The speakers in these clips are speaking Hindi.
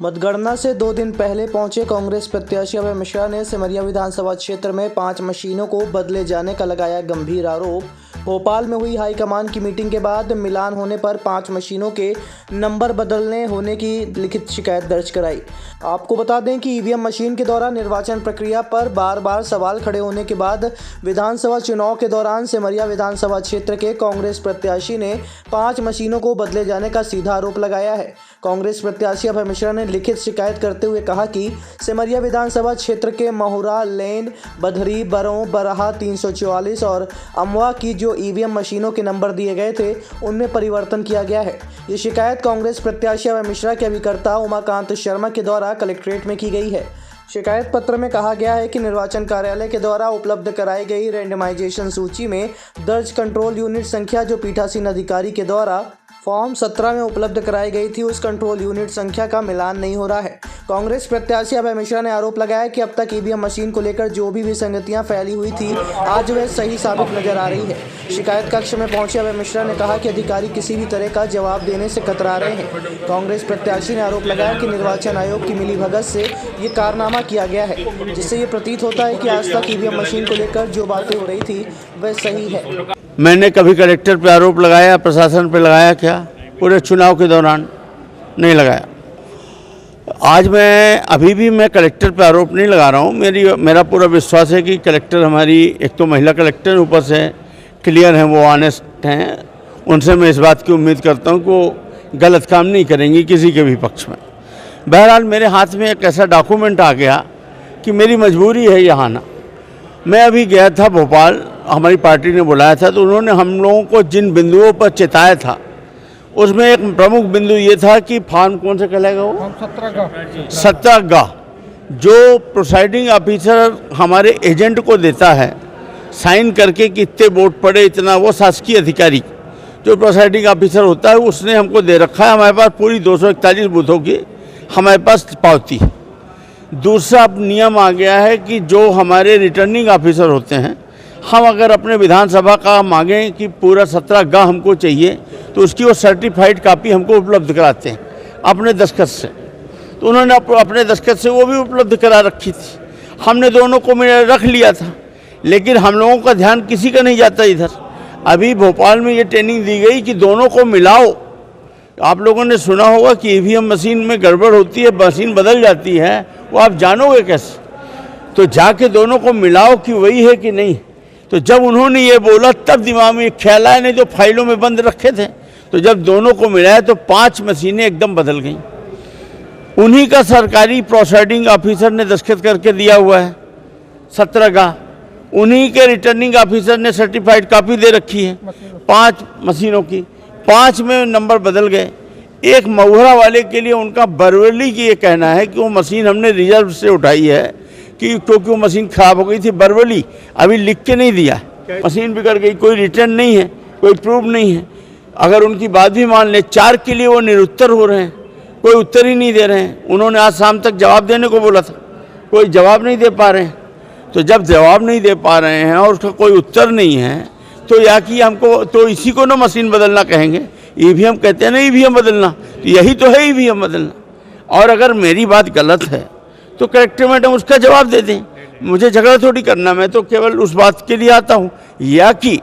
मतगणना से 2 दिन पहले पहुंचे कांग्रेस प्रत्याशी अभय मिश्रा ने सिमरिया विधानसभा क्षेत्र में 5 मशीनों को बदले जाने का लगाया गंभीर आरोप। भोपाल में हुई हाईकमान की मीटिंग के बाद मिलान होने पर 5 मशीनों के नंबर बदलने होने की लिखित शिकायत दर्ज कराई। आपको बता दें कि ईवीएम मशीन के दौरान निर्वाचन प्रक्रिया पर बार-बार सवाल खड़े होने के बाद विधानसभा चुनाव के दौरान सिमरिया विधानसभा क्षेत्र के कांग्रेस प्रत्याशी ने 5 मशीनों को बदले जाने का सीधा आरोप लगाया है। कांग्रेस प्रत्याशी अभय मिश्रा ने लिखित शिकायत करते हुए कहा कि सिमरिया विधानसभा क्षेत्र के महुरा लेन, बधरी, बरों, बरहा 344 और अमवा की जो ईवीएम मशीनों के नंबर दिए गए थे उनमें परिवर्तन किया गया है। ये शिकायत कांग्रेस प्रत्याशी अभय मिश्रा के अभिकर्ता उमाकांत शर्मा के द्वारा कलेक्ट्रेट में की गई है। शिकायत पत्र में कहा गया है कि निर्वाचन कार्यालय के द्वारा उपलब्ध कराई गई रैंडमाइजेशन सूची में दर्ज कंट्रोल यूनिट संख्या जो पीठासीन अधिकारी के द्वारा फॉर्म 17 में उपलब्ध कराई गई थी उस कंट्रोल यूनिट संख्या का मिलान नहीं हो रहा है। कांग्रेस प्रत्याशी अभय मिश्रा ने आरोप लगाया कि अब तक ईवीएम मशीन को लेकर जो भी विसंगतियां फैली हुई थी आज वह सही साबित नजर आ रही है। शिकायत कक्ष में पहुंचे अभय मिश्रा ने कहा कि अधिकारी किसी भी तरह का जवाब देने से कतरा रहे हैं। कांग्रेस प्रत्याशी ने आरोप लगाया कि निर्वाचन आयोग की मिलीभगत से ये कारनामा किया गया है, जिससे ये प्रतीत होता है कि आज तक ईवीएम मशीन को लेकर जो बातें हो रही थी वह सही है। मैंने कभी कलेक्टर पे आरोप लगाया, प्रशासन पे लगाया क्या? पूरे चुनाव के दौरान नहीं लगाया। आज अभी भी मैं कलेक्टर पे आरोप नहीं लगा रहा हूँ। मेरा पूरा विश्वास है कि कलेक्टर हमारी एक तो महिला कलेक्टर ऊपर से क्लियर हैं, वो ऑनेस्ट हैं। उनसे मैं इस बात की उम्मीद करता हूँ कि वो गलत काम नहीं करेंगी किसी के भी पक्ष में। बहरहाल मेरे हाथ में एक ऐसा डॉक्यूमेंट आ गया कि मेरी मजबूरी है यहाँ आना। मैं अभी गया था भोपाल, हमारी पार्टी ने बुलाया था, तो उन्होंने हम लोगों को जिन बिंदुओं पर चेताया था उसमें एक प्रमुख बिंदु ये था कि फॉर्म कौन सा कहलाएगा, वो 17 गा जो प्रोसाइडिंग ऑफिसर हमारे एजेंट को देता है साइन करके कि इतने वोट पड़े इतना, वो शासकीय अधिकारी जो प्रोसाइडिंग ऑफिसर होता है उसने हमको दे रखा है। हमारे पास पूरी 241 बूथों की हमारे पास पावती है। दूसरा नियम आ गया है कि जो हमारे रिटर्निंग ऑफिसर होते हैं, हम अगर अपने विधानसभा का मांगें कि पूरा 17 गा हमको चाहिए तो उसकी वो सर्टिफाइड कापी हमको उपलब्ध कराते हैं अपने दस्तखत से। तो उन्होंने अपने दस्तखत से वो भी उपलब्ध करा रखी थी। हमने दोनों को रख लिया था, लेकिन हम लोगों का ध्यान किसी का नहीं जाता इधर। अभी भोपाल में ये ट्रेनिंग दी गई कि दोनों को मिलाओ। आप लोगों ने सुना होगा कि ईवीएम मशीन में गड़बड़ होती है, मशीन बदल जाती है, वो आप जानोगे कैसे? तो जाके दोनों को मिलाओ कि वही है कि नहीं। तो जब उन्होंने ये बोला तब दिमाग में ख्याल आया, नहीं तो फाइलों में बंद रखे थे। तो जब दोनों को मिलाया तो 5 मशीनें एकदम बदल गईं। उन्हीं का सरकारी प्रोसाइडिंग ऑफिसर ने दस्तखत करके दिया हुआ है 17 गा। उन्हीं के रिटर्निंग ऑफिसर ने सर्टिफाइड कॉपी दे रखी है 5 मशीनों की। 5 में नंबर बदल गए। एक महुरा वाले के लिए उनका बरवली की ये कहना है कि वो मशीन हमने रिजर्व से उठाई है कि क्योंकि वो मशीन ख़राब हो गई थी। बरवली अभी लिख के नहीं दिया, मशीन बिगड़ गई, कोई रिटर्न नहीं है, कोई प्रूफ नहीं है। अगर उनकी बात भी मान ले, 4 के लिए वो निरुत्तर हो रहे हैं, कोई उत्तर ही नहीं दे रहे हैं। उन्होंने आज शाम तक जवाब देने को बोला था, कोई जवाब नहीं दे पा रहे हैं। तो जब जवाब नहीं दे पा रहे हैं और उसका कोई उत्तर नहीं है तो या कि हमको तो इसी को ना मशीन बदलना कहेंगे। ईवीएम कहते हैं ना, ईवीएम बदलना, तो यही तो है ईवीएम बदलना। और अगर मेरी बात गलत है तो कलेक्टर मैडम उसका जवाब दे दें। मुझे झगड़ा थोड़ी करना, मैं तो केवल उस बात के लिए आता हूँ। या कि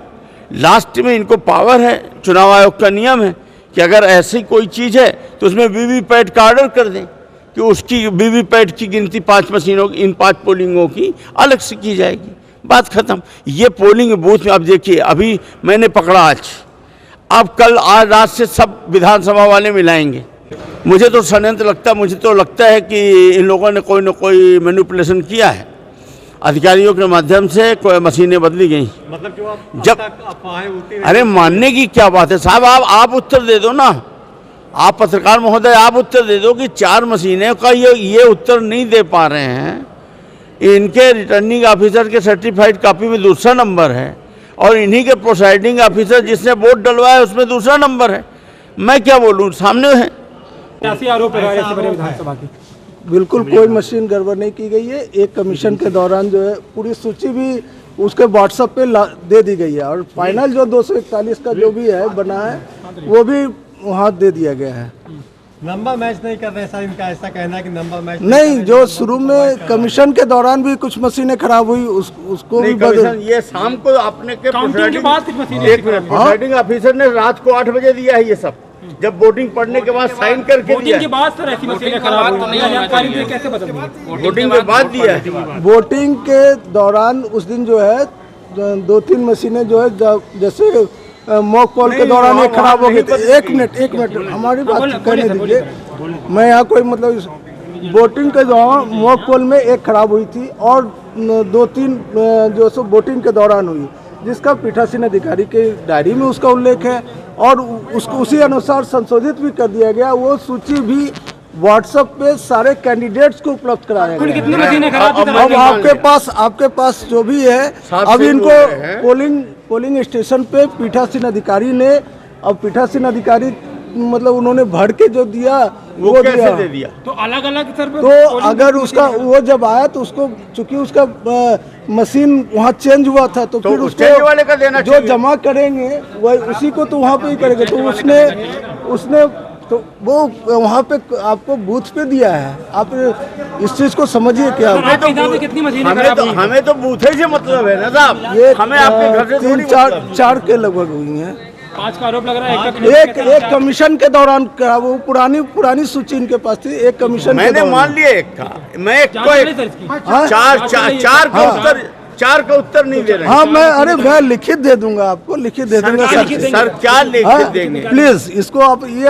लास्ट में इनको पावर है, चुनाव आयोग का नियम है कि अगर ऐसी कोई चीज़ है तो उसमें वीवीपैट का ऑर्डर कर दें कि उसकी वीवीपैट की गिनती 5 मशीनों की, इन 5 पोलिंगों की अलग से की जाएगी। बात खत्म। ये पोलिंग बूथ में अब देखिए, अभी मैंने पकड़ा अब कल आज रात से सब विधानसभा वाले मिलाएंगे। मुझे तो षड्यंत्र लगता है, मुझे तो लगता है कि इन लोगों ने कोई न कोई मैनिपुलेशन किया है। अधिकारियों के माध्यम से कोई मशीनें बदली गई। मतलब जो जब अरे मानने की क्या बात है साहब, आप उत्तर दे दो ना। आप पत्रकार महोदय आप उत्तर दे दो कि 4 मशीनें का ये उत्तर नहीं दे पा रहे हैं। इनके रिटर्निंग ऑफिसर के सर्टिफाइड कॉपी में दूसरा नंबर है और इन्हीं के प्रोसाइडिंग ऑफिसर जिसने वोट डलवाया उसमें दूसरा नंबर है। मैं क्या बोलूँ, सामने है। आरोप विधानसभा की बिल्कुल कोई मशीन गड़बड़ नहीं की गई है। एक कमीशन के दौरान जो है पूरी सूची भी उसके व्हाट्सएप पे दे दी गई है और फाइनल जो 241 का जो भी है बना है वो भी वहाँ दे दिया गया है। नंबर मैच नहीं कर रहे सर, इनका ऐसा कहना है कि नंबर मैच नहीं, जो शुरू में कमीशन के दौरान भी कुछ मशीनें खराब हुई, उसको भी नहीं, कमीशन ये शाम को आपने के काउंटिंग के बाद कुछ मशीनें एक मिनट, प्रिसाइडिंग ऑफिसर ने रात को 8 बजे दिया है ये सब, जब वोटिंग पड़ने के बाद साइन करके दिया वोटिंग के बाद सर ऐसी मशीनें खराब हुई, जानकारी दें कैसे बदल दी? वोटिंग के बाद दिया है। वोटिंग के दौरान उस दिन जो है 2-3 मशीनें जो है जैसे मॉक पोल के दौरान ये खराब हो गई थी। एक मिनट हमारी बात करने दीजिए। मैं यहाँ कोई मतलब वोटिंग के दौरान मॉक पोल में एक खराब हुई थी और 2-3 जो सो वोटिंग के दौरान हुई, जिसका पीठासीन अधिकारी के डायरी में उसका उल्लेख है और उसको उसी अनुसार संशोधित भी कर दिया गया। वो सूची भी व्हाट्सएप पे सारे कैंडिडेट्स को उपलब्ध कराया गया। कितनी मशीनें खराब थी? अब आपके पास जो भी है, अब इनको पोलिंग स्टेशन पे पीठासीन अधिकारी ने, अब पीठासीन अधिकारी मतलब उन्होंने भर के जो दिया वो कैसे दे दिया? तो अलग अलग सर, तो अगर उसका वो जब आया तो उसको चूंकि उसका मशीन वहाँ चेंज हुआ था तो फिर चेंज वाले का देना जो जमा करेंगे वही उसी को तो वहाँ पे ही करेंगे। तो उसने तो वो वहाँ पे आपको बूथ पे दिया है। आप इस चीज को समझिए क्या। कितनी मशीनें खराब हुई? हमें तो बूथे से मतलब है ना साहब, ये हमें आपके घर से थोड़ी 3-4 के लगभग हुई हैं। 5 का आरोप लग रहा है। एक कमीशन के दौरान वो पुरानी सूची इनके पास थी। एक कमीशन मैंने मान लिया एक का, मैं एक को चार का उत्तर नहीं दे रहे। हाँ, मैं लिखित दे दूंगा आपको, लिखित दे दूंगा सर क्या लिखित देंगे? प्लीज इसको आप ये